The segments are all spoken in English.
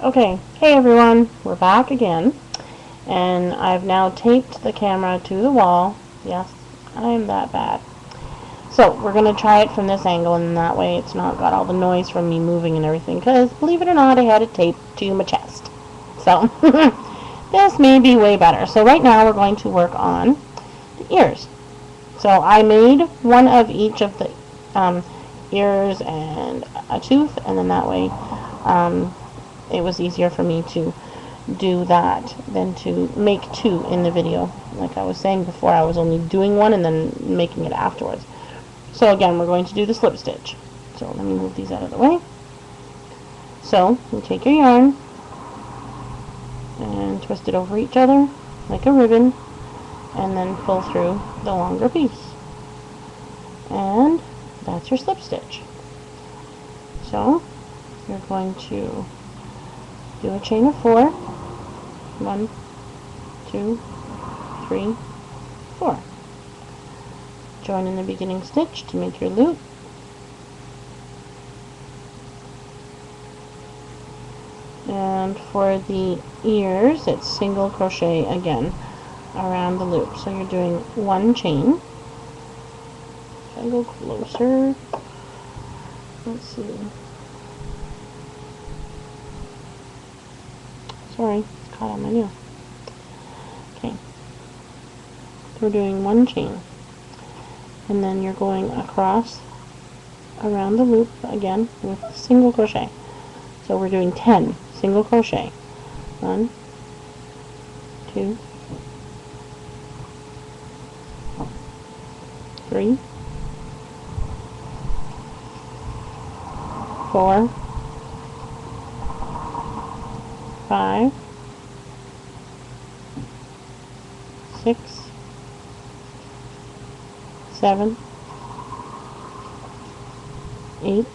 Okay, hey everyone, we're back again, and I've now taped the camera to the wall. Yes, I'm that bad. So, we're going to try it from this angle, and that way it's not got all the noise from me moving and everything, because believe it or not, I had it taped to my chest. So, this may be way better. So right now we're going to work on the ears. So I made one of each of the ears and a tooth, and then that way it was easier for me to do that than to make two in the video. Like I was saying before, I was only doing one and then making it afterwards. So again, we're going to do the slip stitch. So let me move these out of the way. So you take your yarn and twist it over each other like a ribbon, and then pull through the longer piece. And that's your slip stitch. So you're going to do a chain of 4. 1, 2, 3, 4. Join in the beginning stitch to make your loop. And for the ears, it's single crochet again around the loop. So you're doing 1 chain. Should I go closer? Let's see. Sorry, it's caught on my nail. Okay. So we're doing 1 chain. And then you're going across around the loop again with single crochet. So we're doing 10 single crochet. 1, 2, 3, 4, 5, 6, 7, 8,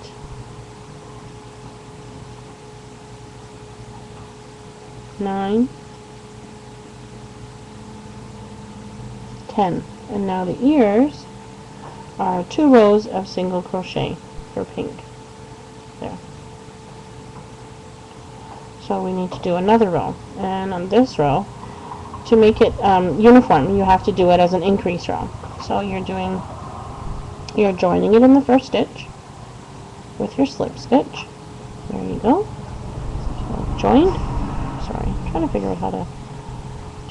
9, 10. And now the ears are 2 rows of single crochet for pink. There. So we need to do another row. And on this row, to make it uniform, you have to do it as an increase row. So you're joining it in the first stitch with your slip stitch. There you go. So joined. Sorry, I'm trying to figure out how to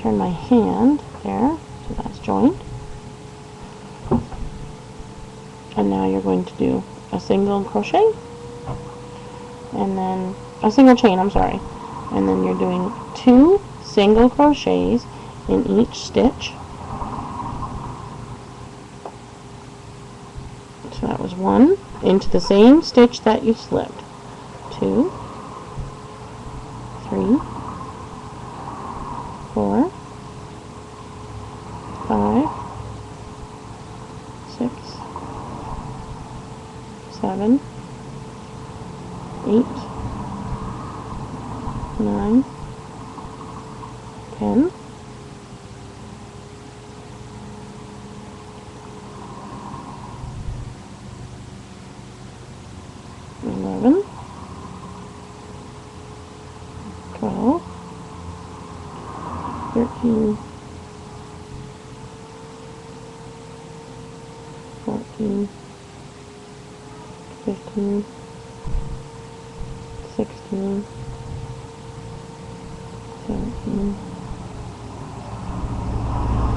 turn my hand there. So that's joined. And now you're going to do a single crochet, and then a single chain, I'm sorry. And then you're doing 2 single crochets in each stitch. So that was 1 into the same stitch that you slipped. 2, 3, 4, 5, 6, 7, 8, 9, 10, 11, 12, 13, 14, 15, 16, 17,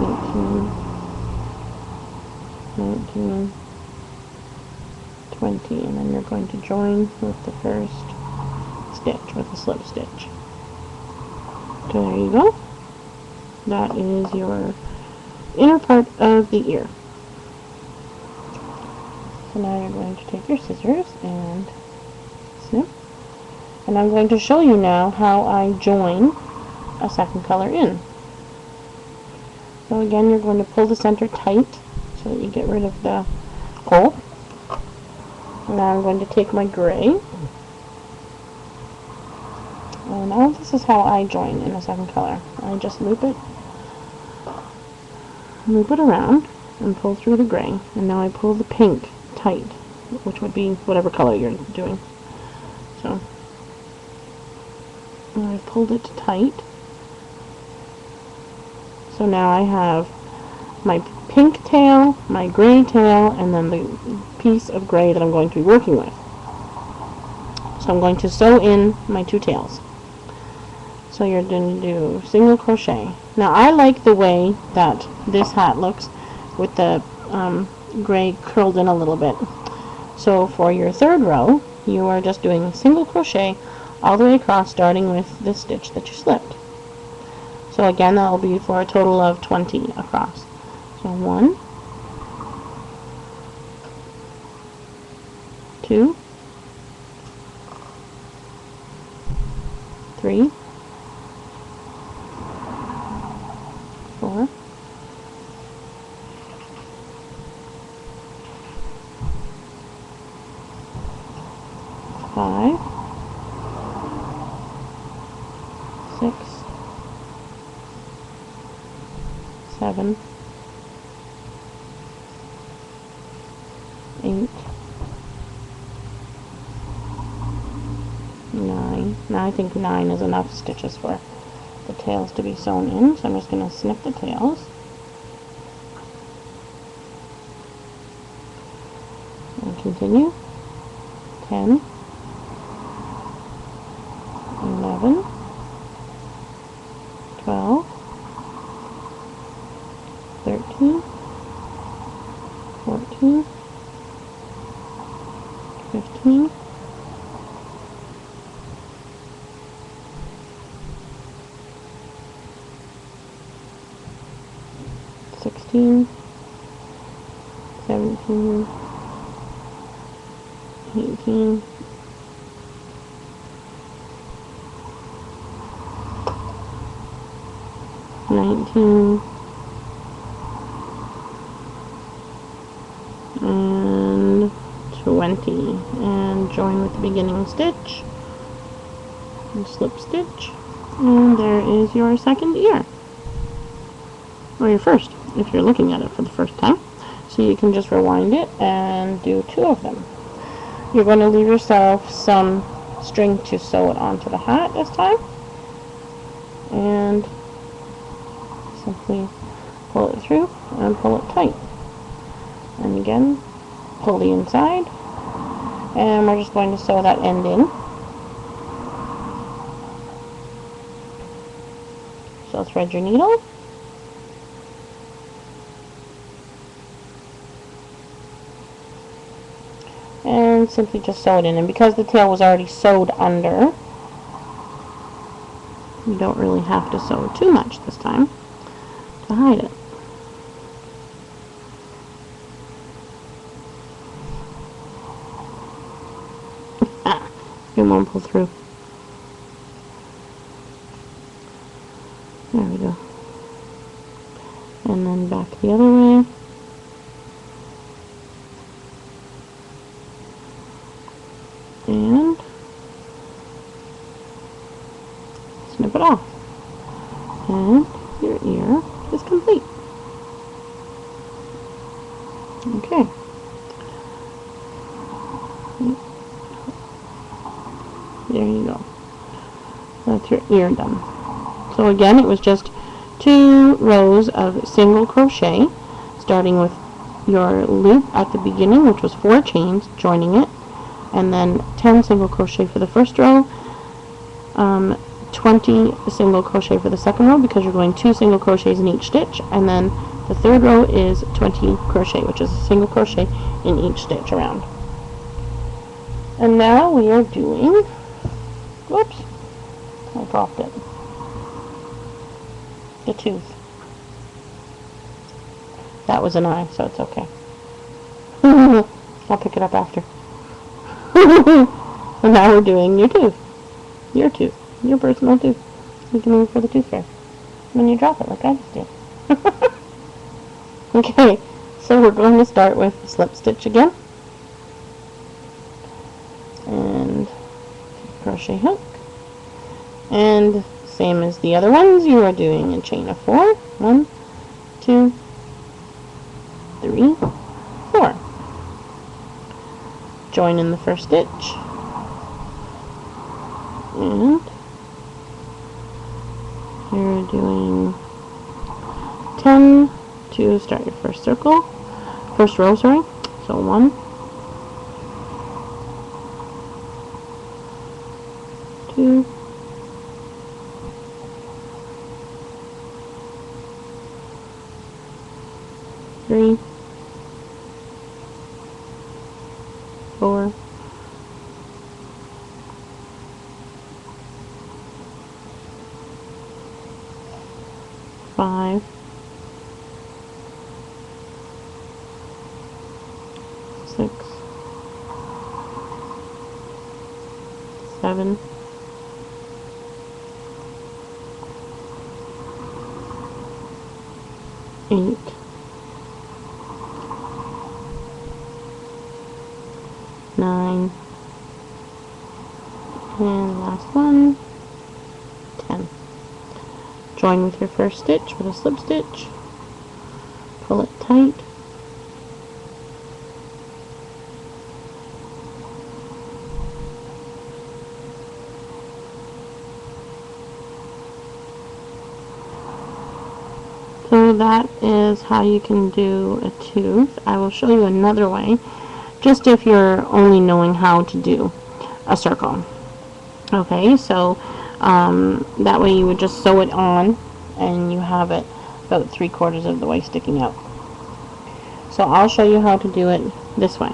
18, 19, 20, and then you're going to join with the first stitch with a slip stitch. So there you go. That is your inner part of the ear. So now you're going to take your scissors and snip. And I'm going to show you now how I join a second color in. So again, you're going to pull the center tight so that you get rid of the hole. Now I'm going to take my gray. And now this is how I join in a second color. I just loop it around and pull through the gray. And now I pull the pink tight, which would be whatever color you're doing. So pulled it tight. So now I have my pink tail, my gray tail, and then the piece of gray that I'm going to be working with. So I'm going to sew in my two tails. So you're going to do single crochet. Now I like the way that this hat looks with the gray curled in a little bit. So for your third row, you are just doing single crochet all the way across, starting with the stitch that you slipped. So again, that will be for a total of 20 across. So 1, 2, 3, 4, 5, 6, 7, 8, 9. Now I think 9 is enough stitches for the tails to be sewn in, so I'm just going to snip the tails. And continue. 10, 11, 12, 13, 14, 15, 16, 17, 18, 19, and 20, and join with the beginning stitch and slip stitch, and there is your second ear, or your first if you're looking at it for the first time. So you can just rewind it and do 2 of them. You're going to leave yourself some string to sew it onto the hat this time, and simply pull it through and pull it tight, and again pull the inside, and we're just going to sew that end in. So thread your needle, and simply just sew it in. And because the tail was already sewed under, you don't really have to sew too much this time to hide it. It won't pull through. There we go. And then back the other way. And snip it off. And your ear is complete. Okay. There you go. That's your ear done. So again, it was just 2 rows of single crochet, starting with your loop at the beginning, which was 4 chains, joining it, and then 10 single crochet for the first row, 20 single crochet for the second row, because you're going 2 single crochets in each stitch, and then the third row is 20 crochet, which is a single crochet in each stitch around. And now we are doing, whoops, I dropped it, the tooth. That was an eye, so it's okay. I'll pick it up after. And now we're doing your tooth. Your personal tooth. You can move for the tooth fairy when you drop it like I just did. Okay, so we're going to start with slip stitch again. And crochet hook. And same as the other ones, you are doing a chain of 4. 1, 2, 3, 4. Join in the first stitch. And doing 10 to start your first circle, first row, sorry. So 1, 2, 3, 4, 5, 6, 7, 8, 9, and last one, 10. Join with your first stitch with a slip stitch, pull it tight, so that is how you can do a tooth. I will show you another way, just if you're only knowing how to do a circle. Okay, so that way you would just sew it on and you have it about 3/4 of the way sticking out. So I'll show you how to do it this way.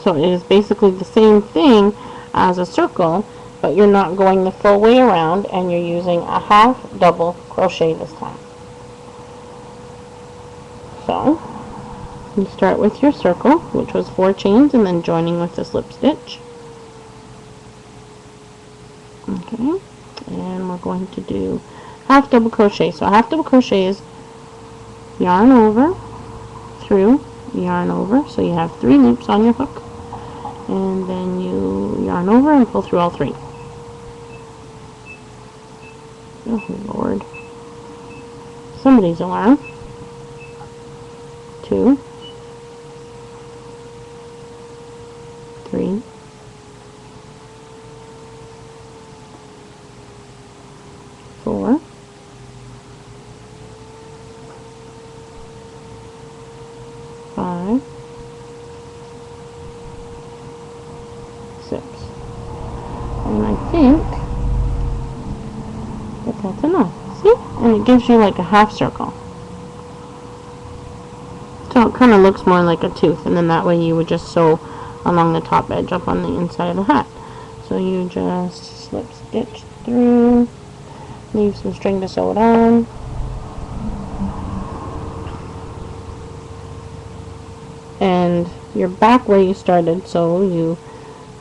So it is basically the same thing as a circle, but you're not going the full way around and you're using a half double crochet this time. So you start with your circle, which was 4 chains, and then joining with the slip stitch. Okay, and we're going to do half double crochet. So half double crochet is yarn over, through, yarn over, so you have 3 loops on your hook, and then you yarn over and pull through all 3. Oh Lord, somebody's alarm. 2, 3, 4, 5, 6, and I think that that's enough. See? And it gives you like a half circle. So it kind of looks more like a tooth, and then that way you would just sew along the top edge up on the inside of the hat. So you just slip stitch through, leave some string to sew it on, and you're back where you started, so you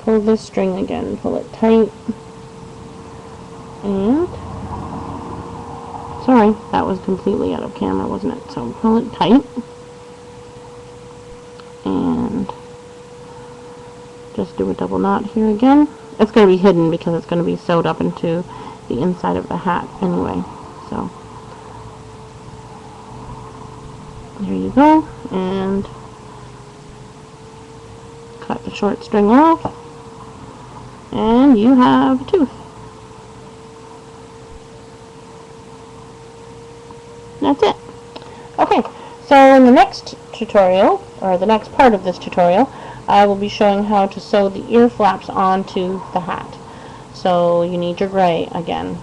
pull this string again, pull it tight, and sorry, that was completely out of camera, wasn't it? So pull it tight and just do a double knot here again. It's going to be hidden because it's going to be sewed up into the inside of the hat anyway. So there you go, and cut the short string off, and you have a tooth. That's it. Okay, so in the next tutorial, or the next part of this tutorial, I will be showing how to sew the ear flaps onto the hat. So you need your gray again.